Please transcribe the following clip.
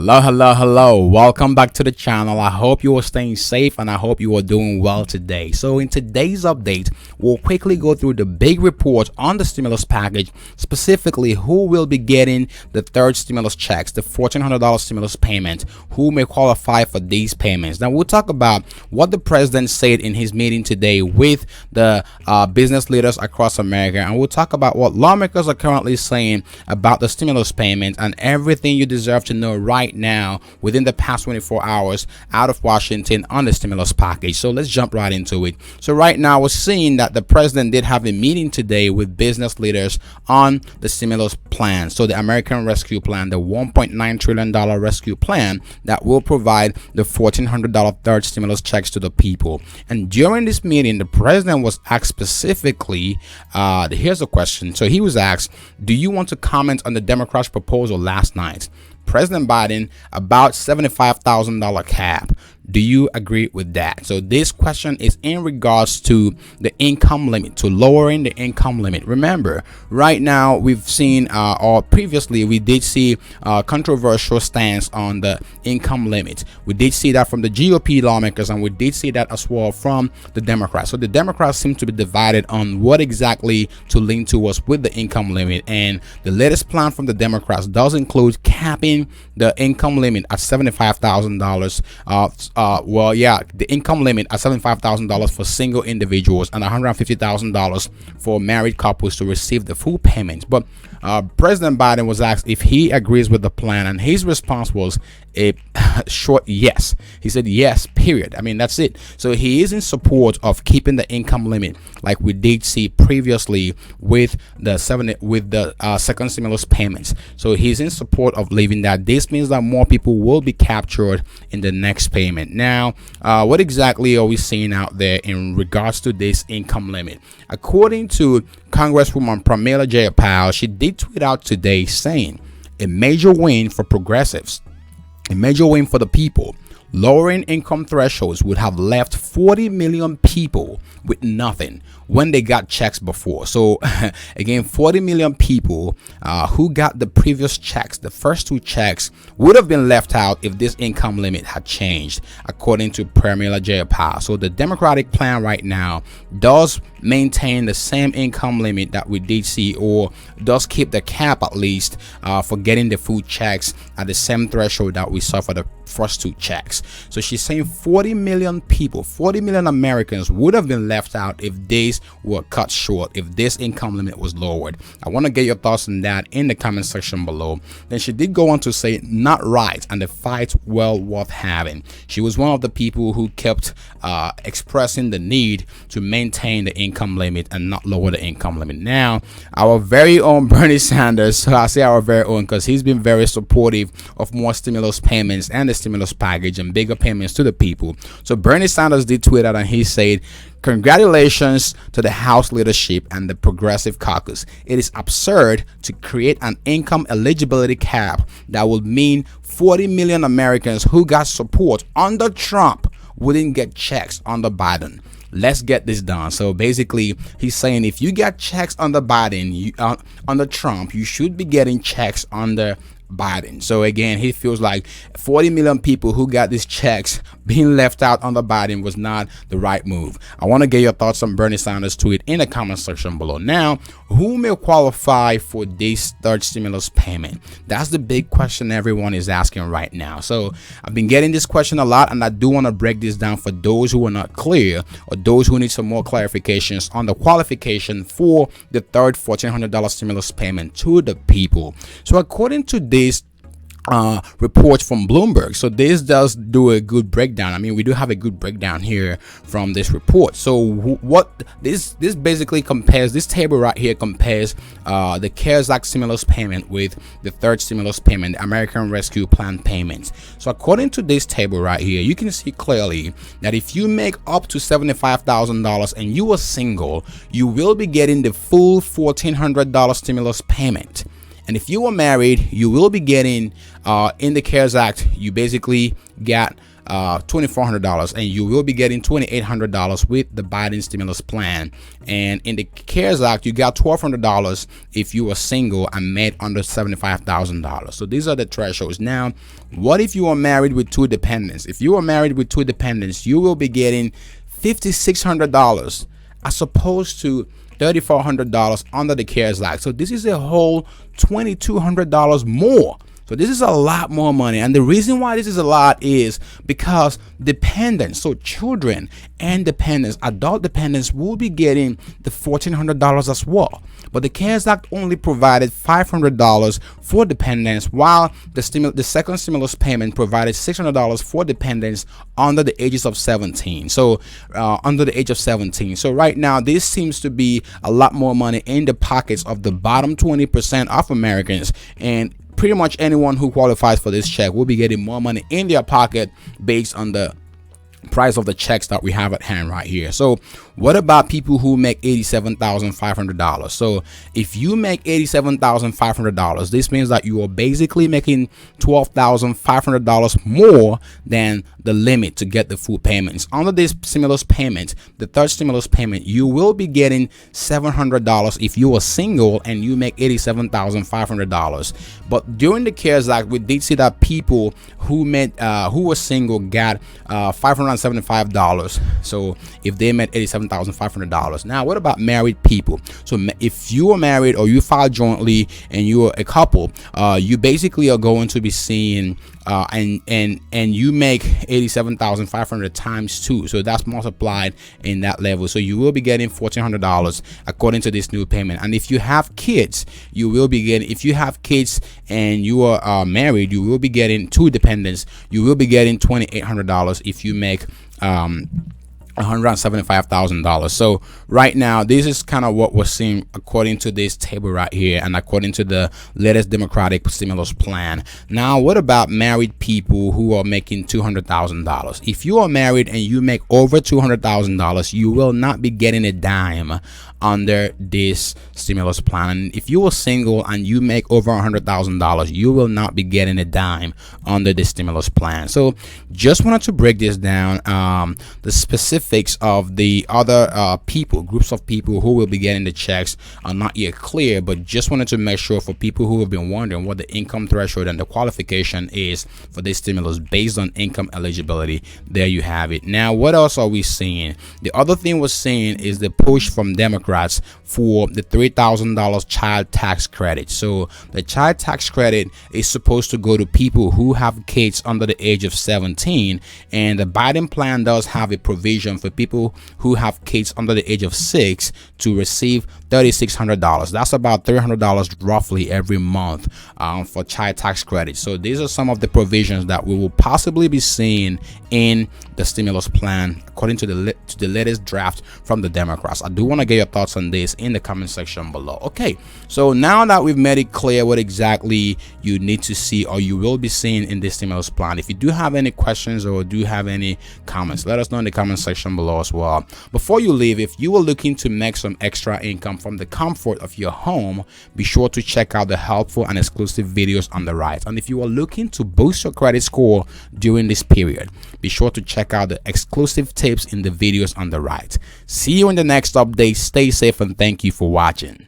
Hello. Welcome back to the channel. I hope you are staying safe and I hope you are doing well today. So in today's update, we'll quickly go through the big report on the stimulus package, specifically who will be getting the third stimulus checks, the $1,400 stimulus payment, who may qualify for these payments. Now we'll talk about what the president said in his meeting today with the business leaders across America, and we'll talk about what lawmakers are currently saying about the stimulus payment and everything you deserve to know right now within the past 24 hours out of Washington on the stimulus package. So let's jump right into it. So right now we're seeing that the president did have a meeting today with business leaders on the stimulus plan. So the American Rescue Plan, the $1.9 trillion rescue plan that will provide the $1,400 third stimulus checks to the people. And during this meeting, the president was asked specifically, here's a question. So he was asked, do you want to comment on the Democrats' proposal last night? President Biden, about $75,000 cap. Do you agree with that? So this question is in regards to the income limit, to lowering the income limit. Remember, right now we've seen, or previously we did see controversial stance on the income limit. We did see that from the GOP lawmakers, and we did see that as well from the Democrats. So the Democrats seem to be divided on what exactly to lean towards with the income limit. And the latest plan from the Democrats does include capping the income limit at $75,000. The income limit at $75,000 for single individuals and $150,000 for married couples to receive the full payment. But President Biden was asked if he agrees with the plan, and his response was a short yes. He said yes, period. I mean, that's it. So he is in support of keeping the income limit like we did see previously with the second stimulus payments. So he's in support of leaving that. This means that more people will be captured in the next payment. Now, what exactly are we seeing out there in regards to this income limit? According to Congresswoman Pramila Jayapal, she did tweet out today saying, a major win for progressives, a major win for the people. Lowering income thresholds would have left 40 million people with nothing when they got checks before. So again, 40 million people who got the previous checks, the first two checks, would have been left out if this income limit had changed, according to Pramila Jayapal. So the Democratic plan right now does maintain the same income limit that we did see, or does keep the cap at least for getting the food checks at the same threshold that we saw for the first two checks. So she's saying 40 million people, 40 million Americans would have been left out if these were cut short, if this income limit was lowered. I want to get your thoughts on that in the comment section below. Then she did go on to say, not right, and the fight well worth having. She was one of the people who kept expressing the need to maintain the income limit and not lower the income limit. Now, our very own Bernie Sanders, so I say our very own because he's been very supportive of more stimulus payments and the stimulus package and bigger payments to the people. So Bernie Sanders did tweet out and he said, congratulations to the House leadership and the Progressive Caucus. It is absurd to create an income eligibility cap that would mean 40 million Americans who got support under Trump wouldn't get checks under Biden. Let's get this done. So basically, he's saying if you get checks under Biden, under Trump, you should be getting checks under Biden. So again, he feels like 40 million people who got these checks being left out under Biden was not the right move. I want to get your thoughts on Bernie Sanders' tweet in the comment section below. Now, who may qualify for this third stimulus payment? That's the big question everyone is asking right now. So I've been getting this question a lot, and I do want to break this down for those who are not clear or those who need some more clarifications on the qualification for the third $1,400 stimulus payment to the people. So according to this report from Bloomberg, so this does do a good breakdown. I mean, we do have a good breakdown here from this report. So what this basically compares, this table right here compares the CARES Act stimulus payment with the third stimulus payment, the American Rescue Plan payments. So according to this table right here, you can see clearly that if you make up to $75,000 and you are single, you will be getting the full $1,400 stimulus payment. And if you are married, you will be getting in the CARES Act, you basically got $2,400, and you will be getting $2,800 with the Biden stimulus plan. And in the CARES Act, you got $1,200 if you are single and made under $75,000. So these are the thresholds. Now, what if you are married with two dependents? If you are married with two dependents, you will be getting $5,600 as opposed to $3,400 under the CARES Act. So this is a whole $2,200 more. So this is a lot more money. And the reason why this is a lot is because dependents, so children and dependents, adult dependents, will be getting the $1,400 as well. But the CARES Act only provided $500 for dependents, while the second stimulus payment provided $600 for dependents under the ages of 17. So under the age of 17. So right now, this seems to be a lot more money in the pockets of the bottom 20% of Americans. And pretty much anyone who qualifies for this check will be getting more money in their pocket based on the price of the checks that we have at hand right here. So what about people who make $87,500? So if you make $87,500, this means that you are basically making $12,500 more than the limit to get the full payments. Under this stimulus payment, the third stimulus payment, you will be getting $700 if you are single and you make $87,500. But during the CARES Act, we did see that people who were single got $575. So if they made $87,500. Now, what about married people? So if you are married or you file jointly and you are a couple, you basically are going to be seeing and you make $87,500 times 2, so that's multiplied in that level. So you will be getting $1,400 according to this new payment. And if you have kids, you will be getting, if you have kids and you are married, you will be getting two dependents, you will be getting $2,800 if you make $175,000. So right now, this is kind of what we're seeing according to this table right here and according to the latest Democratic stimulus plan. Now, what about married people who are making $200,000? If you are married and you make over $200,000, you will not be getting a dime under this stimulus plan. And if you are single and you make over $100,000, you will not be getting a dime under the stimulus plan. So just wanted to break this down. The specifics of the other groups of people who will be getting the checks are not yet clear, but just wanted to make sure for people who have been wondering what the income threshold and the qualification is for this stimulus based on income eligibility. There you have it. Now, what else are we seeing? The other thing we're seeing is the push from Democrats for the $3,000 child tax credit. So the child tax credit is supposed to go to people who have kids under the age of 17, and the Biden plan does have a provision for people who have kids under the age of 6 to receive $3,600. That's about $300 roughly every month for child tax credit. So these are some of the provisions that we will possibly be seeing in the stimulus plan according to the latest draft from the Democrats. I do want to get your thoughts on this in the comment section below. Okay, so now that we've made it clear what exactly you need to see or you will be seeing in this stimulus plan, if you do have any questions or do have any comments, let us know in the comment section below as well. Before you leave, if you are looking to make some extra income from the comfort of your home, be sure to check out the helpful and exclusive videos on the right. And if you are looking to boost your credit score during this period, be sure to check out the exclusive tips in the videos on the right. See you in the next update. Stay safe and thank you for watching.